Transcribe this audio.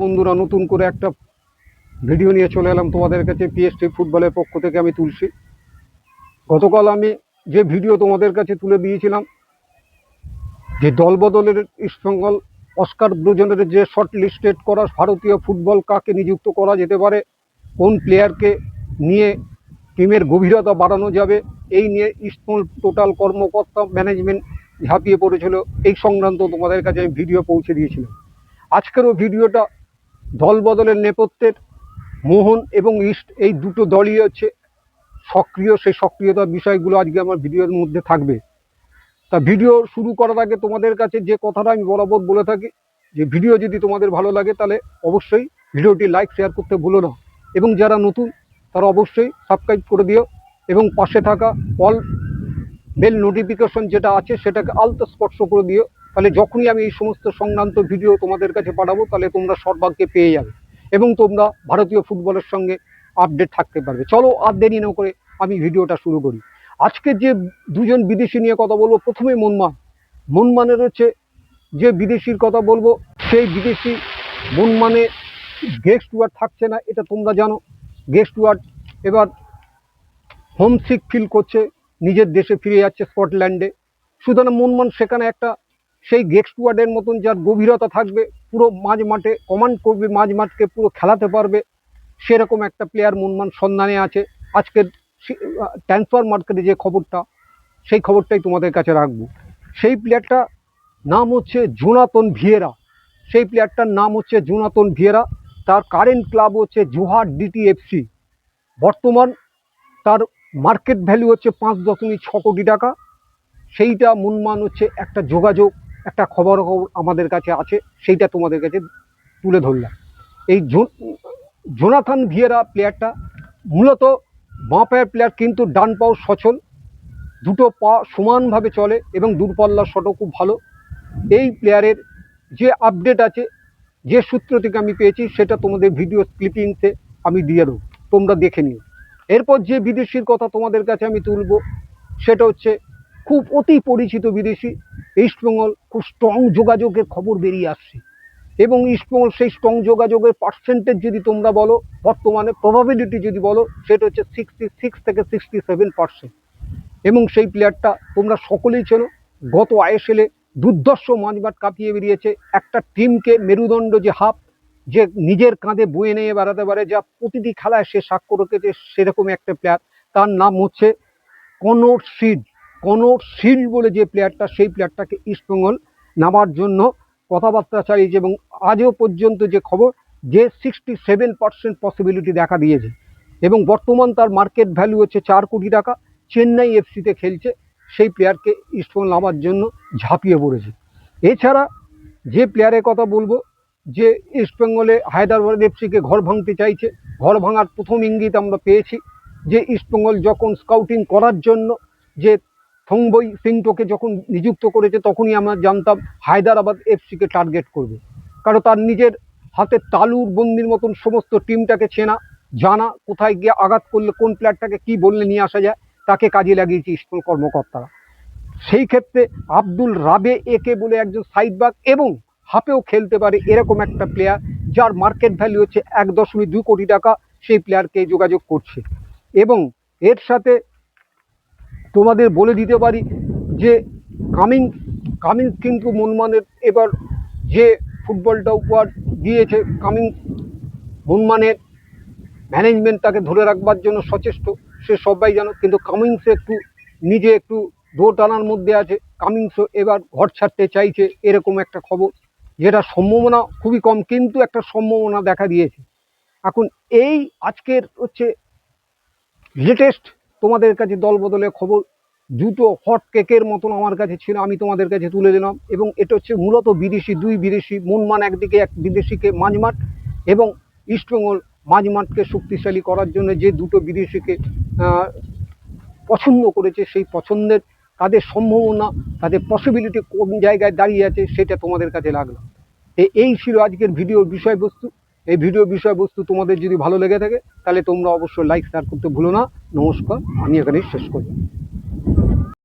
বন্ধুরা, নতুন করে একটা ভিডিও নিয়ে চলে এলাম তোমাদের কাছে। পিএসটি ফুটবলের পক্ষ থেকে আমি তুলসী। গতকাল আমি যে ভিডিও তোমাদের কাছে তুলে দিয়েছিলাম, যে দলবদলের ইস্টবেঙ্গল অস্কার ব্রুজনের যে শর্ট লিস্টেড করা ভারতীয় ফুটবল কাকে নিযুক্ত করা যেতে পারে, কোন প্লেয়ারকে নিয়ে টিমের গভীরতা বাড়ানো যাবে, এই নিয়ে ইস্টবেঙ্গল টোটাল কর্মকর্তা ম্যানেজমেন্ট ঝাঁপিয়ে পড়েছিল। এই সংক্রান্ত তোমাদের কাছে আমি ভিডিও পৌঁছে দিয়েছিলাম। আজকেরও ভিডিওটা দল বদলের নেপথ্যের মোহন এবং ইস্ট, এই দুটো দলই হচ্ছে সক্রিয়। সেই সক্রিয়তার বিষয়গুলো আজকে আমার ভিডিওর মধ্যে থাকবে। তা ভিডিও শুরু করার আগে তোমাদের কাছে যে কথাটা আমি বরাবর বলে থাকি, যে ভিডিও যদি তোমাদের ভালো লাগে তাহলে অবশ্যই ভিডিওটি লাইক শেয়ার করতে ভুলো না, এবং যারা নতুন তারা অবশ্যই সাবস্ক্রাইব করে দিও, এবং পাশে থাকা অল বেল নোটিফিকেশন যেটা আছে সেটাকে আলতো স্পর্শ করে দিও। তাহলে যখনই আমি এই সমস্ত সংক্রান্ত ভিডিও তোমাদের কাছে পাঠাবো, তাহলে তোমরা সর্বাগ্যে পেয়ে যাবে এবং তোমরা ভারতীয় ফুটবলের সঙ্গে আপডেট থাকতে পারবে। চলো আর দেরি না করে আমি ভিডিওটা শুরু করি। আজকে যে দুজন বিদেশি নিয়ে কথা বলবো, প্রথমে মনমানের হচ্ছে যে বিদেশির কথা বলবো, সেই বিদেশি মনমানে গেস্ট স্টুয়ার্ড থাকছে না, এটা তোমরা জানো। গেস্ট স্টুয়ার্ড এবার হোমসিক ফিল করছে, নিজের দেশে ফিরে যাচ্ছে স্কটল্যান্ডে। সুতরাং মনমান সেখানে একটা সেই গেস্ট স্টুয়ার্ডের মতন যার গভীরতা থাকবে, পুরো মাঝ মাঠে কমান্ড করবে, মাঝ মাঠকে পুরো খেলাতে পারবে, সেরকম একটা প্লেয়ার মনমান সন্ধানে আছে। আজকের ট্রান্সফার মার্কেটে যে খবরটা, সেই খবরটাই তোমাদের কাছে রাখবো। সেই প্লেয়ারটা নাম হচ্ছে জোনাতন ভিয়েরা। সেই প্লেয়ারটার নাম হচ্ছে জোনাতন ভিয়েরা। তার কারেন্ট ক্লাব হচ্ছে জোহার ডিটিএফসি। বর্তমান তার মার্কেট ভ্যালু হচ্ছে 5.6 কোটি টাকা। সেইটা মনমান হচ্ছে একটা যোগাযোগ, একটা খবর আমাদের কাছে আছে, সেইটা তোমাদের কাছে তুলে ধরলাম। এই জোনাথন ভিয়েরা প্লেয়ারটা মূলত বাঁ পায়ের প্লেয়ার, কিন্তু ডান পাও সচল, দুটো পা সমানভাবে চলে এবং দূরপাল্লার শটও খুব ভালো। এই প্লেয়ারের যে আপডেট আছে, যে সূত্র থেকে আমি পেয়েছি, সেটা তোমাদের ভিডিও ক্লিপিংসে আমি দিয়ে দেবো, তোমরা দেখে নিও। এরপর যে বিদেশির কথা তোমাদের কাছে আমি তুলব, সেটা হচ্ছে খুব অতি পরিচিত বিদেশি। ইস্টবেঙ্গল খুব স্ট্রং যোগাযোগের খবর বেরিয়ে আসছে, এবং ইস্টবেঙ্গল সেই স্ট্রং যোগাযোগের পার্সেন্টেজ যদি তোমরা বলো, বর্তমানে প্রবাবিলিটি যদি বলো, সেটা হচ্ছে 66 থেকে 67%। এবং সেই প্লেয়ারটা তোমরা সকলেই চেনো। গত আইএসএলে দুর্ধর্ষ মাঝমাঠ কাঁপিয়ে বেরিয়েছে, একটা টিমকে মেরুদণ্ড, যে হাফ, যে নিজের কাঁধে বয়ে নিয়ে বেড়াতে পারে, যা প্রতিটি খেলায় সে সাক্ষ্য রেখেছে, সেরকম একটা প্লেয়ার। তার নাম হচ্ছে কনর শিল্ড বলে যে প্লেয়ারটা, সেই প্লেয়ারটাকে ইস্টবেঙ্গল নামার জন্য কথাবার্তা চালিয়েছে, এবং আজও পর্যন্ত যে খবর, যে 67% পসিবিলিটি দেখা দিয়েছে, এবং বর্তমান তার মার্কেট ভ্যালু হচ্ছে 4 কোটি টাকা। চেন্নাই এফসিতে খেলছে। সেই প্লেয়ারকে ইস্টবেঙ্গল নামার জন্য ঝাঁপিয়ে পড়েছে। এছাড়া যে প্লেয়ারের কথা বলবো, যে ইস্টবেঙ্গলে হায়দ্রাবাদ এফসিকে ঘর ভাঙতে চাইছে, ঘর ভাঙার প্রথম ইঙ্গিত আমরা পেয়েছি, যে ইস্টবেঙ্গল যখন স্কাউটিং করার জন্য যে থংবই সিংটোকে যখন নিযুক্ত করেছে, তখনই আমরা জানতাম হায়দ্রাবাদ এফসিকে টার্গেট করবে। কারণ তার নিজের হাতে তালুর বন্দির মতন সমস্ত টিমটাকে চেনা জানা, কোথায় গিয়ে আঘাত করলে কোন প্লেয়ারটাকে কি বললে নিয়ে আসা যায়, তাকে কাজে লাগিয়েছে ইস্টবেঙ্গল কর্মকর্তারা। সেই ক্ষেত্রে আব্দুল রাবে একে বলে একজন সাইড ব্যাক, এবং হাফেও খেলতে পারে, এরকম একটা প্লেয়ার যার মার্কেট ভ্যালু হচ্ছে 1.2 কোটি টাকা, সেই প্লেয়ারকে যোগাযোগ করছে। এবং এর সাথে তোমাদের বলে দিতে পারি যে কামিংস কিন্তু মনমানের এবার যে ফুটবলটা উপহার দিয়েছে, মনমানের ম্যানেজমেন্ট তাকে ধরে রাখবার জন্য সচেষ্ট, সে সবাই জানো। কিন্তু কামিংসে একটু দৌড় টানার মধ্যে আছে। কামিংসও এবার ঘর ছাড়তে চাইছে, এরকম একটা খবর, যেটা সম্ভাবনা খুবই কম, কিন্তু একটা সম্ভাবনা দেখা দিয়েছে। এখন এই আজকের হচ্ছে লেটেস্ট তোমাদের কাছে দল বদলের খবর, দুটো হট কেকের মতন আমার কাছে ছিল, আমি তোমাদের কাছে তুলে দিলাম। এবং এটা হচ্ছে মূলত দুই বিদেশি, মনমান একদিকে, এক বিদেশিকে মাঝমাঠ, এবং ইস্টবেঙ্গল মাঝমাঠকে শক্তিশালী করার জন্য যে দুটো বিদেশিকে পছন্দ করেছে, সেই পছন্দের তাদের সম্ভাবনা, তাদের পসিবিলিটি কোন জায়গায় দাঁড়িয়ে আছে, সেটা তোমাদের কাছে লাগলো। এই ছিল আজকের ভিডিওর বিষয়বস্তু। এই ভিডিওর বিষয়বস্তু তোমাদের যদি ভালো লেগে থাকে, তাহলে তোমরা অবশ্যই লাইক শেয়ার করতে ভুলো না। নমস্কার, আমি এখানেই শেষ করব।